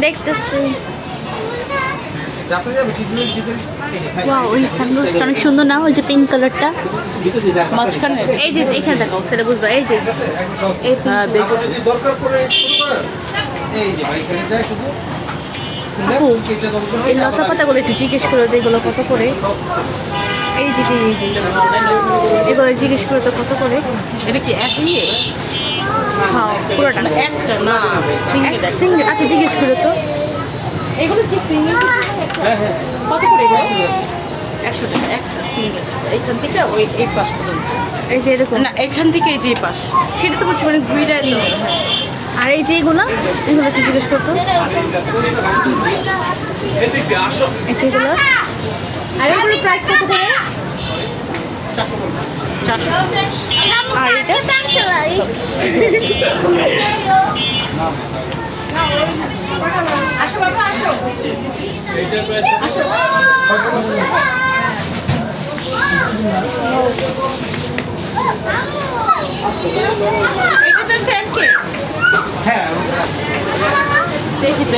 দেখতেছি। ওয়াও, ওই সানগ্লাসটা অনেক সুন্দর না? ওই যে পিঙ্ক কালারটা মাঝখানে এই যে এখানে দেখো, তাহলে বুঝবা। এই যে এই আপু, এই লতা পাতাগুলো একটু জিজ্ঞেস করো যে এগুলো কত করে। এই যে এগুলো জিজ্ঞেস করো তো কত করে। এটা কি এক নিয়ে হ্যাঁ, পুরোটা একটা না সিঙ্গেল সিঙ্গেল। আচ্ছা, জিজ্ঞেস করো তো। এগুলো কি সিঙ্গেল কত করে এগুলো 100 টাকা একটা সিঙ্গেল এইখান থেকে ওই এই পাশ পর্যন্ত এই যে এরকম না এখান থেকে এই যে এই পাশ সেটা তো বলছি, মানে ঘুরে নিয়ে। আর এই যে এগুলো একটু জিজ্ঞেস করতো। এই যে এগুলো, আর এগুলোর প্রাইস কত করে? 400 আর এটা আসো বাবা আসো এটা তো সেম কি হ্যাঁ দেখি তো